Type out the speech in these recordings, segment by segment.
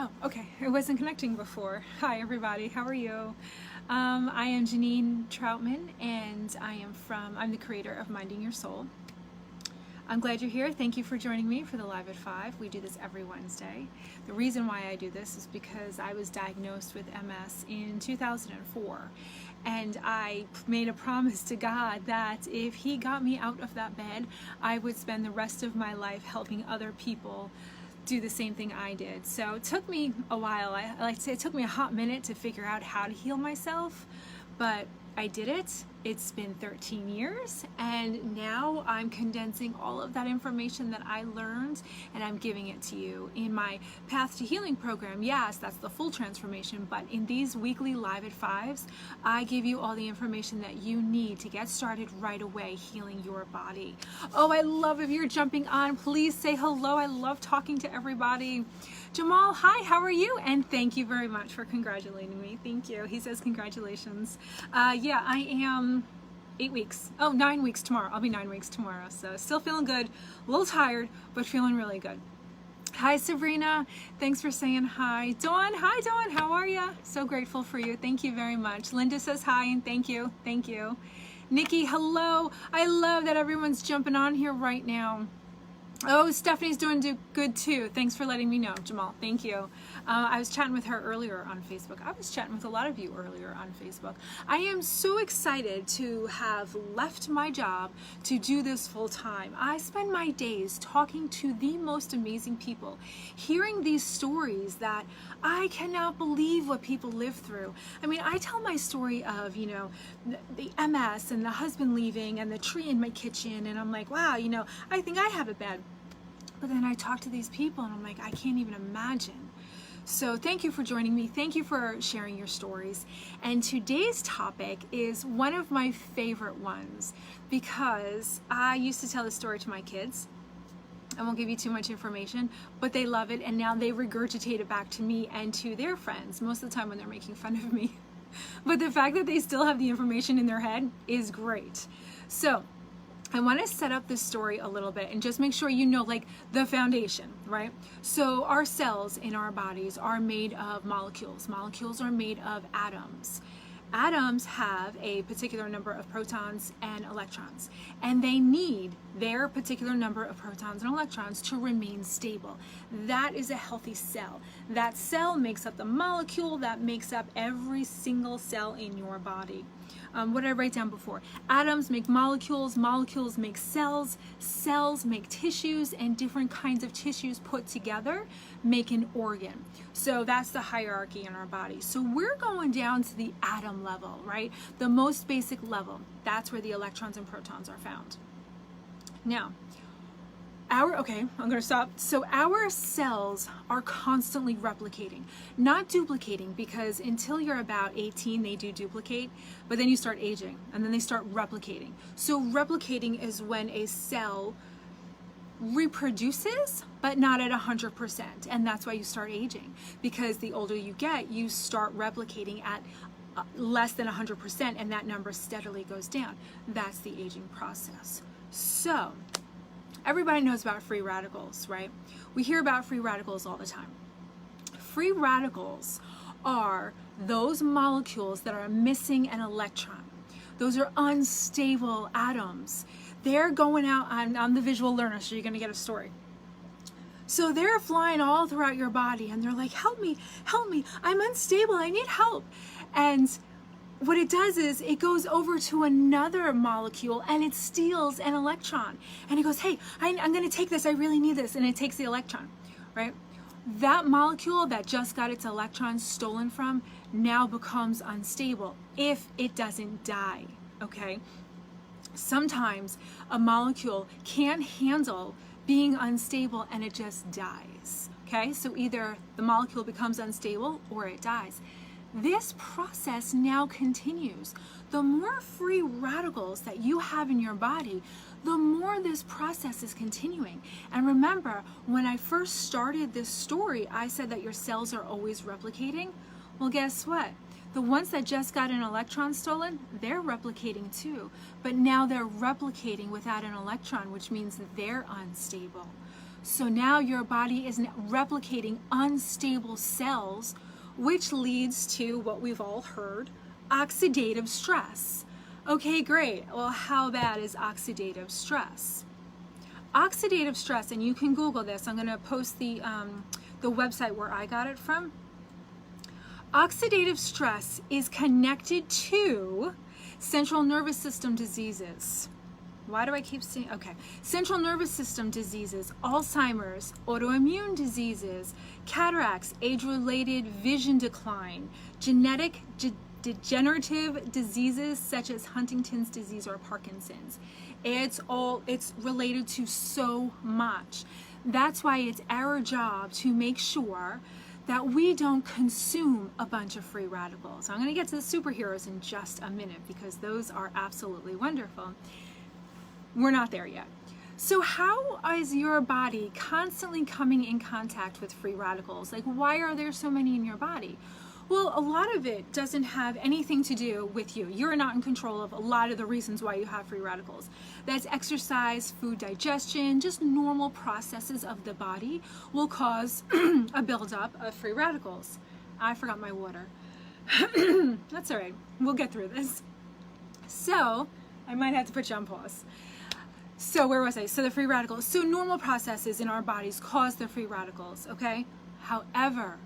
Oh, okay. It wasn't connecting before. Hi, everybody. How are you? I am Janine Troutman, and I'm the creator of Minding Your Soul. I'm glad you're here. Thank you for joining me for the Live at 5. We do this every Wednesday. The reason why I do this is because I was diagnosed with MS in 2004. And I made a promise to God that if He got me out of that bed, I would spend the rest of my life helping other people do the same thing I did. So it took me a while. I like to say it took me a hot minute to figure out how to heal myself, but I did it. It's been 13 years, and now I'm condensing all of that information that I learned, and I'm giving it to you in my Path to Healing program. Yes, that's the full transformation, but in these weekly Live at 5s, I give you all the information that you need to get started right away healing your body. Oh, I love if you're jumping on. Please say hello. I love talking to everybody. Jamal, hi, how are you? And thank you very much for congratulating me. Thank you. He says congratulations. Yeah, I am 8 weeks. Oh, 9 weeks tomorrow. I'll be 9 weeks tomorrow. So still feeling good, a little tired, but feeling really good. Hi, Sabrina. Thanks for saying hi. Dawn, hi, Dawn. How are you? So grateful for you. Thank you very much. Linda says hi, and thank you. Thank you. Nikki, hello. I love that everyone's jumping on here right now. Oh, Stephanie's doing good too. Thanks for letting me know, Jamal. Thank you. I was chatting with her earlier on Facebook. I was chatting with a lot of you earlier on Facebook. I am so excited to have left my job to do this full time. I spend my days talking to the most amazing people, hearing these stories that I cannot believe what people live through. I mean, I tell my story of, the MS and the husband leaving and the tree in my kitchen, and I'm like, wow, I think I have it bad. But then I talk to these people and I'm like, I can't even imagine. So thank you for joining me. Thank you for sharing your stories. And today's topic is one of my favorite ones because I used to tell this story to my kids. I won't give you too much information, but they love it, and now they regurgitate it back to me and to their friends, most of the time when they're making fun of me. But the fact that they still have the information in their head is great. So I want to set up this story a little bit and just make sure you know, like, the foundation, right? So our cells in our bodies are made of molecules. Molecules are made of atoms. Atoms have a particular number of protons and electrons, and they need their particular number of protons and electrons to remain stable. That is a healthy cell. That cell makes up the molecule that makes up every single cell in your body. What did I write down before? Atoms make molecules, molecules make cells, cells make tissues, and different kinds of tissues put together make an organ. So that's the hierarchy in our body. So we're going down to the atom level, right? The most basic level. That's where the electrons and protons are found. Now, okay, I'm gonna stop. So our cells are constantly replicating, not duplicating, because until you're about 18, they do duplicate, but then you start aging and then they start replicating. So replicating is when a cell reproduces, but not at 100%. And that's why you start aging, because the older you get, you start replicating at less than 100%, and that number steadily goes down. That's the aging process. So everybody knows about free radicals, right? We hear about free radicals all the time. Free radicals are those molecules that are missing an electron. Those are unstable atoms. They're going out, I'm the visual learner, so you're going to get a story. So they're flying all throughout your body, and they're like, help me, I'm unstable, I need help. And what it does is it goes over to another molecule and it steals an electron. And it goes, hey, I'm going to take this, I really need this. And it takes the electron, right? That molecule that just got its electrons stolen from now becomes unstable if it doesn't die, okay? Sometimes a molecule can't handle being unstable and it just dies, okay? So either the molecule becomes unstable or it dies. This process now continues. The more free radicals that you have in your body, the more this process is continuing. And remember, when I first started this story, I said that your cells are always replicating. Well, guess what? The ones that just got an electron stolen, they're replicating too. But now they're replicating without an electron, which means that they're unstable. So now your body is replicating unstable cells, which leads to what we've all heard, oxidative stress. Okay, great. Well, how bad is oxidative stress? Oxidative stress, and you can Google this. I'm going to post the website where I got it from. Oxidative stress is connected to central nervous system diseases. Why do I keep saying, okay, central nervous system diseases, Alzheimer's, autoimmune diseases, cataracts, age-related vision decline, genetic degenerative diseases such as Huntington's disease or Parkinson's. It's related to so much. That's why it's our job to make sure that we don't consume a bunch of free radicals. I'm going to get to the superheroes in just a minute because those are absolutely wonderful. We're not there yet. So how is your body constantly coming in contact with free radicals? Like, why are there so many in your body? Well, a lot of it doesn't have anything to do with you. You're not in control of a lot of the reasons why you have free radicals. That's exercise, food digestion, just normal processes of the body will cause a buildup of free radicals. I forgot my water. That's all right. We'll get through this. So, I might have to put you on pause. So where was I? So the free radicals. So normal processes in our bodies cause the free radicals, okay? However,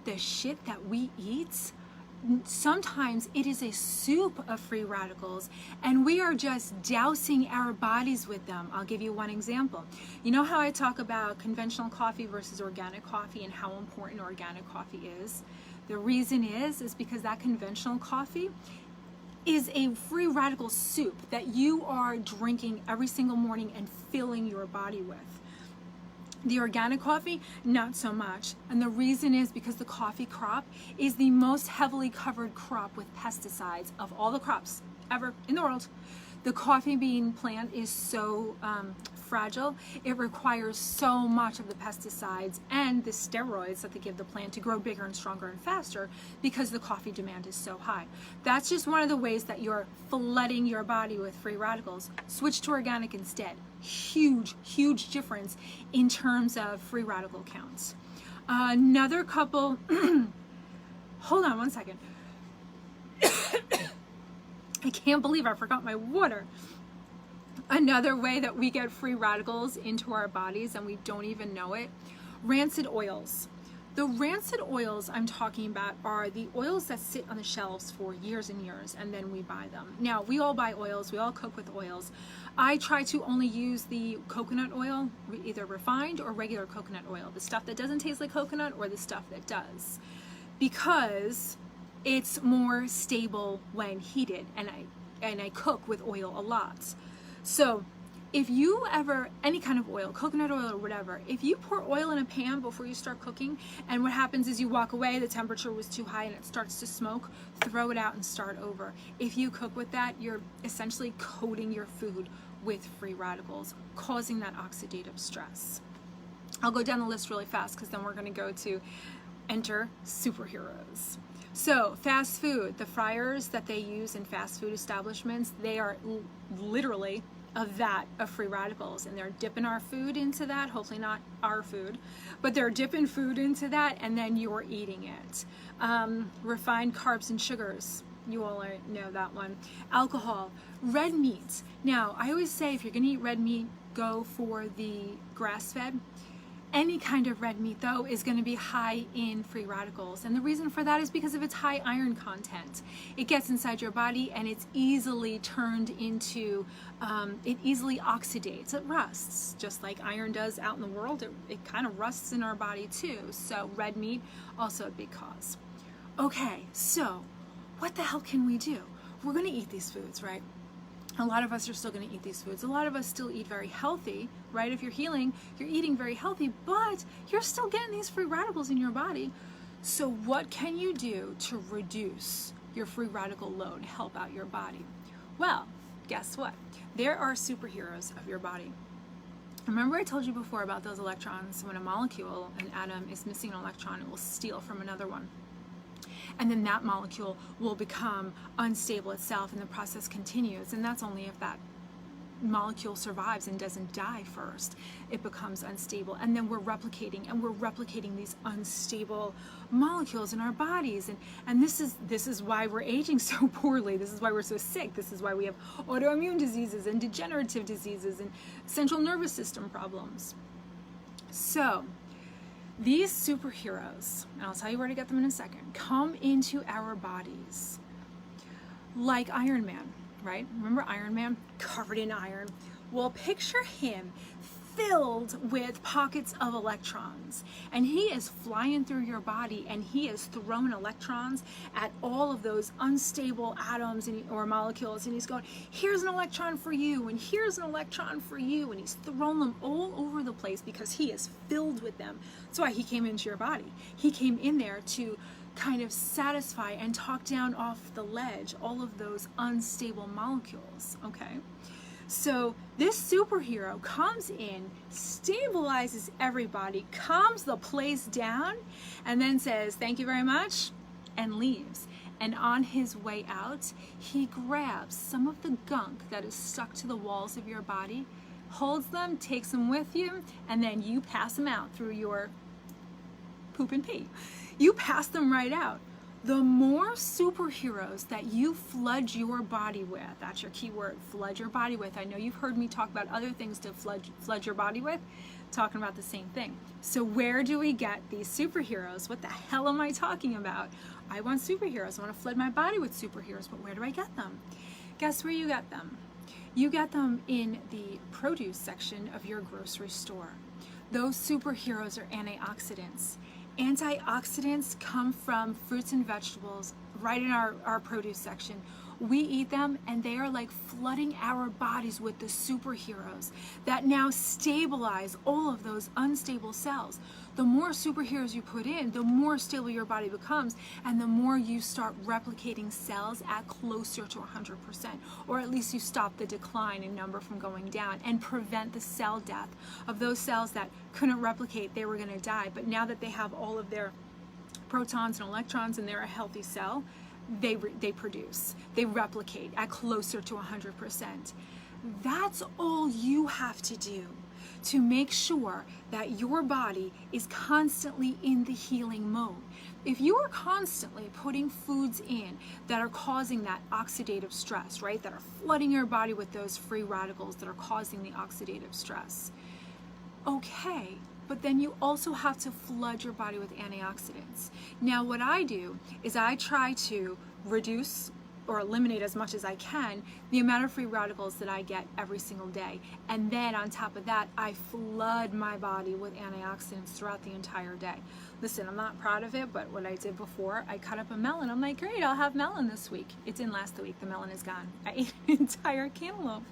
the shit that we eat, sometimes it is a soup of free radicals and we are just dousing our bodies with them. I'll give you one example. You know how I talk about conventional coffee versus organic coffee and how important organic coffee is? The reason is because that conventional coffee is a free radical soup that you are drinking every single morning and filling your body with. The organic coffee, not so much. And the reason is because the coffee crop is the most heavily covered crop with pesticides of all the crops ever in the world. The coffee bean plant is so fragile. It requires so much of the pesticides and the steroids that they give the plant to grow bigger and stronger and faster because the coffee demand is so high. That's just one of the ways that you're flooding your body with free radicals. Switch to organic instead. Huge, huge difference in terms of free radical counts. Another couple, hold on one second. I can't believe I forgot my water. Another way that we get free radicals into our bodies and we don't even know it, rancid oils. The rancid oils I'm talking about are the oils that sit on the shelves for years and years and then we buy them. Now, we all buy oils, we all cook with oils. I try to only use the coconut oil, either refined or regular coconut oil, the stuff that doesn't taste like coconut or the stuff that does, because it's more stable when heated, and I cook with oil a lot. So if you ever, any kind of oil, coconut oil or whatever, if you pour oil in a pan before you start cooking and what happens is you walk away, the temperature was too high and it starts to smoke, throw it out and start over. If you cook with that, you're essentially coating your food with free radicals, causing that oxidative stress. I'll go down the list really fast because then we're going to go to enter superheroes. So fast food, the fryers that they use in fast food establishments, they are literally a vat of free radicals, and they're dipping our food into that, hopefully not our food, but they're dipping food into that and then you're eating it. Refined carbs and sugars, you all know that one. Alcohol, red meat. Now, I always say if you're gonna eat red meat, go for the grass-fed. Any kind of red meat, though, is going to be high in free radicals. And the reason for that is because of its high iron content. It gets inside your body and it's easily turned into, it easily oxidates. It rusts, just like iron does out in the world. It kind of rusts in our body too. So red meat, also a big cause. Okay, so what the hell can we do? We're going to eat these foods, right? A lot of us are still going to eat these foods. A lot of us still eat very healthy, right? If you're healing, you're eating very healthy, but you're still getting these free radicals in your body. So what can you do to reduce your free radical load, help out your body? Well, guess what? There are superheroes of your body. Remember I told you before about those electrons. When a molecule, an atom, is missing an electron, it will steal from another one. And then that molecule will become unstable itself and the process continues, and that's only if that molecule survives and doesn't die first. It becomes unstable, and then we're replicating these unstable molecules in our bodies, and this is why we're aging so poorly. This is why we're so sick. This is why we have autoimmune diseases and degenerative diseases and central nervous system problems. So these superheroes, and I'll tell you where to get them in a second, come into our bodies like Iron Man, right? Remember Iron Man? Covered in iron. Well, picture him filled with pockets of electrons, and he is flying through your body, and he is throwing electrons at all of those unstable atoms or molecules, and he's going, here's an electron for you, and here's an electron for you, and he's throwing them all over the place because he is filled with them. That's why he came into your body. He came in there to kind of satisfy and talk down off the ledge all of those unstable molecules, okay? So this superhero comes in, stabilizes everybody, calms the place down, and then says, thank you very much, and leaves. And on his way out, he grabs some of the gunk that is stuck to the walls of your body, holds them, takes them with you, and then you pass them out through your poop and pee. You pass them right out. The more superheroes that you flood your body with, that's your key word, flood your body with. I know you've heard me talk about other things to flood your body with, talking about the same thing. So where do we get these superheroes? What the hell am I talking about? I want superheroes. I want to flood my body with superheroes, but where do I get them? Guess where you get them? You get them in the produce section of your grocery store. Those superheroes are antioxidants. Antioxidants come from fruits and vegetables right in our produce section. We eat them, and they are like flooding our bodies with the superheroes that now stabilize all of those unstable cells. The more superheroes you put in, the more stable your body becomes, and the more you start replicating cells at closer to 100%, or at least you stop the decline in number from going down and prevent the cell death of those cells that couldn't replicate. They were going to die, but now that they have all of their protons and electrons and they're a healthy cell, they produce, they replicate at closer to 100%. That's all you have to do to make sure that your body is constantly in the healing mode. If you are constantly putting foods in that are causing that oxidative stress, right, that are flooding your body with those free radicals that are causing the oxidative stress, okay, but then you also have to flood your body with antioxidants. Now, what I do is I try to reduce or eliminate as much as I can the amount of free radicals that I get every single day. And then on top of that, I flood my body with antioxidants throughout the entire day. Listen, I'm not proud of it, but what I did before, I cut up a melon. I'm like, great, I'll have melon this week. It didn't last the week. The melon is gone. I ate an entire cantaloupe.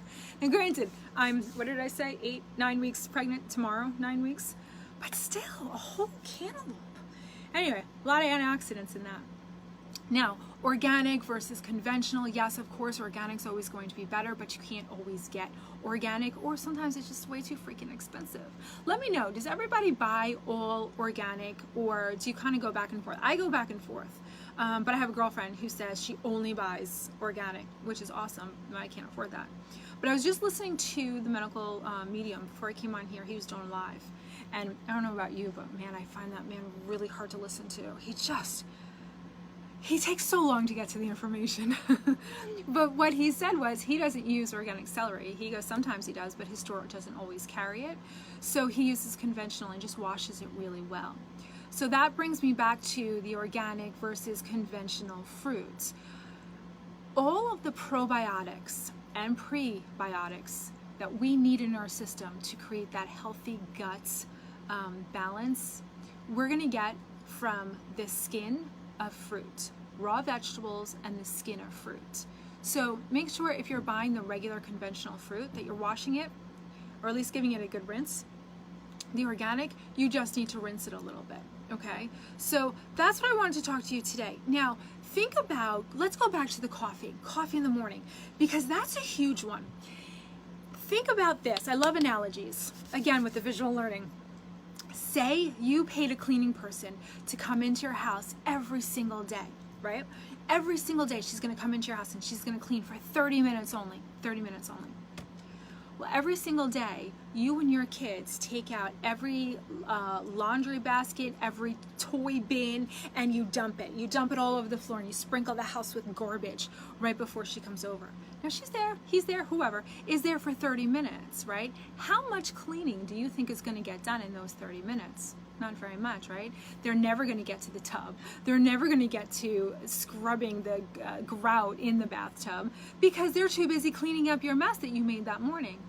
And granted, I'm, what did I say, 9 weeks pregnant tomorrow, 9 weeks? But still, a whole cantaloupe. Anyway, a lot of antioxidants in that. Now, organic versus conventional, yes, of course, organic's always going to be better, but you can't always get organic, or sometimes it's just way too freaking expensive. Let me know, does everybody buy all organic, or do you kind of go back and forth? I go back and forth, but I have a girlfriend who says she only buys organic, which is awesome. I can't afford that. But I was just listening to the medical medium before I came on here. He was doing live, and I don't know about you, but man, I find that man really hard to listen to. He takes so long to get to the information. But what he said was he doesn't use organic celery. He goes, sometimes he does, but his store doesn't always carry it. So he uses conventional and just washes it really well. So that brings me back to the organic versus conventional fruits. All of the probiotics and prebiotics that we need in our system to create that healthy gut balance, we're gonna get from the skin of fruit, raw vegetables, and the skin of fruit. So make sure if you're buying the regular conventional fruit that you're washing it, or at least giving it a good rinse. The organic, you just need to rinse it a little bit, okay? So that's what I wanted to talk to you today. Now, think about, let's go back to the coffee in the morning, because that's a huge one. Think about this. I love analogies, again, with the visual learning. Say you paid a cleaning person to come into your house every single day, right? Every single day she's going to come into your house and she's going to clean for 30 minutes only, 30 minutes only. Well, every single day, you and your kids take out every laundry basket, every toy bin, and you dump it. You dump it all over the floor, and you sprinkle the house with garbage right before she comes over. Now she's there, he's there, whoever is there for 30 minutes, right? How much cleaning do you think is going to get done in those 30 minutes? Not very much, right? They're never going to get to the tub. They're never going to get to scrubbing the grout in the bathtub because they're too busy cleaning up your mess that you made that morning.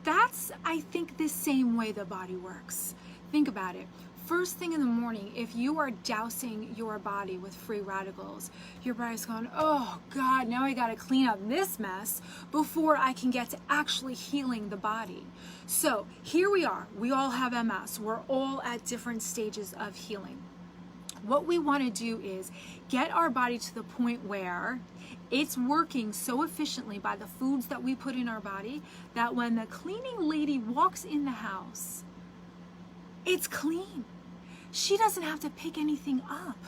That's, I think, the same way the body works. Think about it. First thing in the morning, if you are dousing your body with free radicals, your body's going, oh God, now I gotta clean up this mess before I can get to actually healing the body. So here we are, we all have MS. We're all at different stages of healing. What we wanna do is get our body to the point where it's working so efficiently by the foods that we put in our body that when the cleaning lady walks in the house, it's clean. She doesn't have to pick anything up,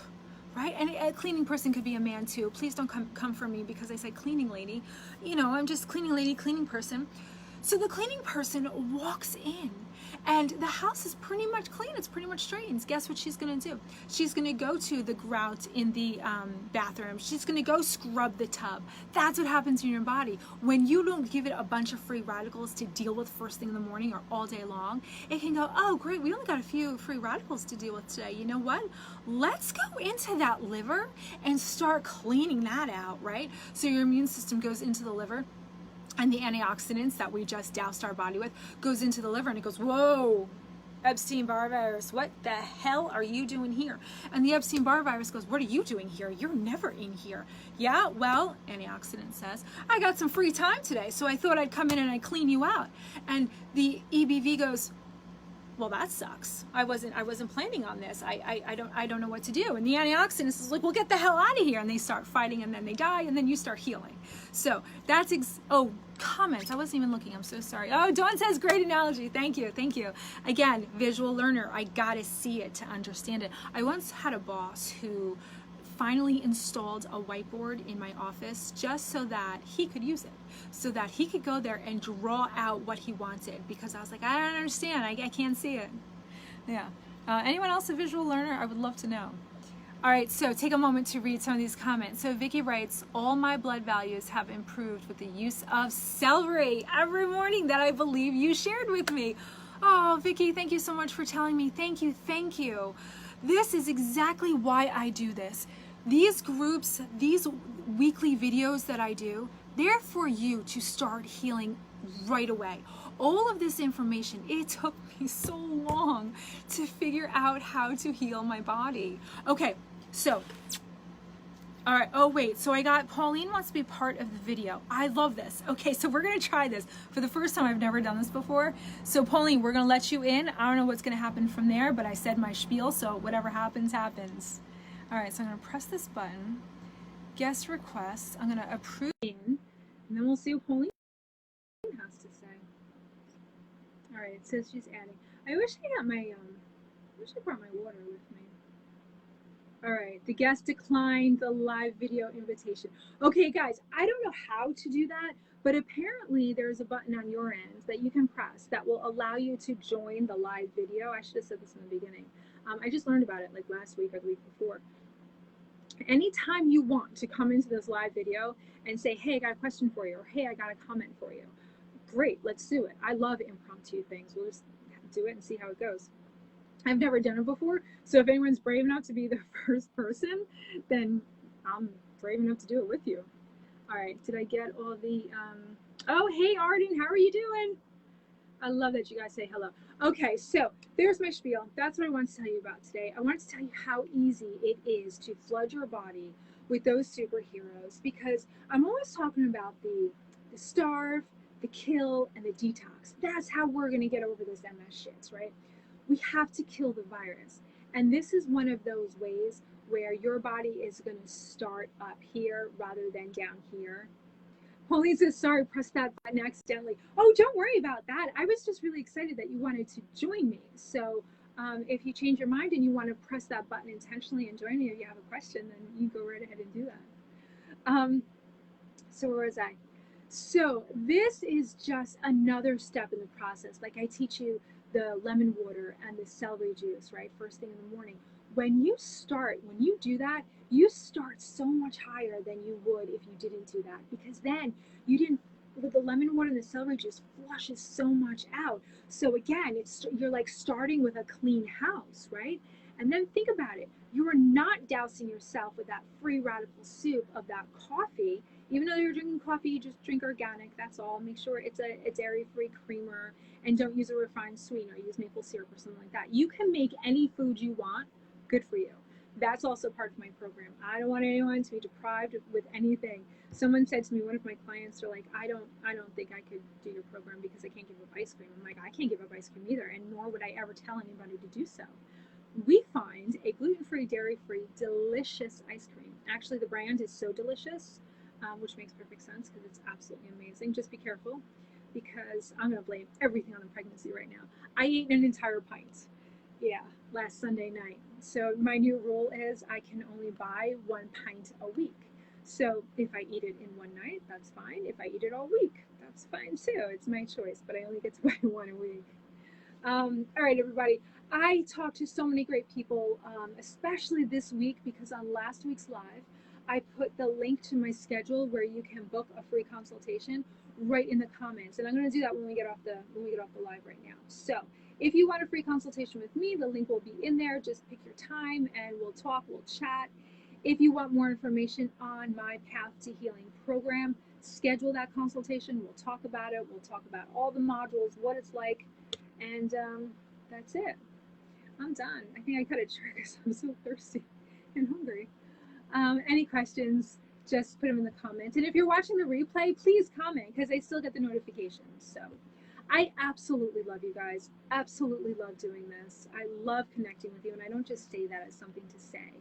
right? And a cleaning person could be a man too. Please don't come for me because I said cleaning lady. You know, I'm just cleaning lady, cleaning person. So the cleaning person walks in and the house is pretty much clean. It's pretty much straight. And guess what she's going to do? She's going to go to the grout in the bathroom. She's going to go scrub the tub. That's what happens in your body. When you don't give it a bunch of free radicals to deal with first thing in the morning or all day long, it can go, oh, great, we only got a few free radicals to deal with today. You know what? Let's go into that liver and start cleaning that out, right? So your immune system goes into the liver. And the antioxidants that we just doused our body with goes into the liver and it goes, whoa, Epstein-Barr virus, what the hell are you doing here? And the Epstein-Barr virus goes, what are you doing here? You're never in here. Yeah, well, antioxidant says, I got some free time today, so I thought I'd come in and I'd clean you out. And the EBV goes, well, that sucks. I wasn't planning on this. I don't know what to do. And the antioxidants is like, well, get the hell out of here. And they start fighting and then they die and then you start healing. So that's, comments. I wasn't even looking. I'm so sorry. Oh, Dawn says, great analogy. Thank you. Thank you. Again, visual learner. I got to see it to understand it. I once had a boss who finally installed a whiteboard in my office just so that he could use it, so that he could go there and draw out what he wanted, because I was like, I don't understand, I can't see it. Yeah. Anyone else a visual learner? I would love to know. All right, so take a moment to read some of these comments. So Vicky writes, all my blood values have improved with the use of celery every morning that I believe you shared with me. Oh, Vicky, thank you so much for telling me. Thank you, thank you. This is exactly why I do this. These groups, these weekly videos that I do, they're for you to start healing right away. All of this information, it took me so long to figure out how to heal my body. Okay, so, all right, oh wait, so Pauline wants to be part of the video. I love this. Okay, so we're gonna try this. For the first time, I've never done this before. So Pauline, we're gonna let you in. I don't know what's gonna happen from there, but I said my spiel, so whatever happens, happens. All right, so I'm gonna press this button, guest request, I'm gonna approve, and then we'll see what Pauline has to say. All right, it says she's adding. I wish I got my, I wish I brought my water with me. All right, the guest declined the live video invitation. Okay, guys, I don't know how to do that, but apparently there's a button on your end that you can press that will allow you to join the live video. I should have said this in the beginning. I just learned about it like last week or the week before. Anytime you want to come into this live video and say, hey, I got a question for you, or hey, I got a comment for you, great, let's do it. I love impromptu things. We'll just do it and see how it goes. I've never done it before, so if anyone's brave enough to be the first person, then I'm brave enough to do it with you. All right, did I get all the, oh, hey, Arden, how are you doing? I love that you guys say hello. Okay, so there's my spiel. That's what I want to tell you about today. I want to tell you how easy it is to flood your body with those superheroes, because I'm always talking about the starve, the kill, and the detox. That's how we're going to get over this MS shits, right? We have to kill the virus. And this is one of those ways where your body is going to start up here rather than down here. Pauline says, sorry, pressed that button accidentally. Oh, don't worry about that. I was just really excited that you wanted to join me. So if you change your mind and you want to press that button intentionally and join me, if you have a question, then you go right ahead and do that. So where was I? So this is just another step in the process. Like I teach you the lemon water and the celery juice, right? First thing in the morning. When you do that, you start so much higher than you would if you didn't do that. Because then you didn't, with the lemon water and the celery juice flushes so much out. So again, you're like starting with a clean house, right? And then think about it. You are not dousing yourself with that free radical soup of that coffee. Even though you're drinking coffee, just drink organic. That's all. Make sure it's a dairy-free creamer, and don't use a refined sweetener. Use maple syrup or something like that. You can make any food you want. Good for you. That's also part of my program. I don't want anyone to be deprived with anything. Someone said to me, one of my clients, they're like, I don't think I could do your program because I can't give up ice cream. I'm like, I can't give up ice cream either, and nor would I ever tell anybody to do so. We find a gluten-free, dairy-free, delicious ice cream. Actually, the brand is So Delicious, which makes perfect sense because it's absolutely amazing. Just be careful because I'm going to blame everything on the pregnancy right now. I ate an entire pint, yeah, last Sunday night. So my new rule is I can only buy 1 pint a week. So if I eat it in one night, that's fine. If I eat it all week, that's fine too. It's my choice, but I only get to buy one a week. All right, everybody. I talked to so many great people, especially this week because on last week's live, I put the link to my schedule where you can book a free consultation right in the comments, and I'm going to do that when we get off the live right now. So if you want a free consultation with me, the link will be in there. Just pick your time, and we'll talk. We'll chat. If you want more information on my Path to Healing program, schedule that consultation. We'll talk about it. We'll talk about all the modules, what it's like, and that's it. I'm done. I think I cut it short because I'm so thirsty and hungry. Any questions, just put them in the comments. And if you're watching the replay, please comment because I still get the notifications. So I absolutely love you guys. Absolutely love doing this. I love connecting with you. And I don't just say that as something to say.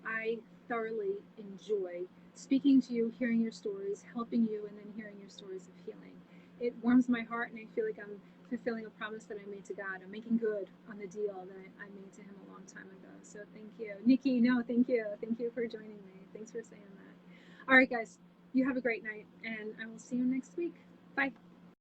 I thoroughly enjoy speaking to you, hearing your stories, helping you, and then hearing your stories of healing. It warms my heart, and I feel like I'm fulfilling a promise that I made to God. I'm making good on the deal that I made to him a long time ago. So thank you. Nikki, no, thank you. Thank you for joining me. Thanks for saying that. All right, guys, you have a great night, and I will see you next week. Bye.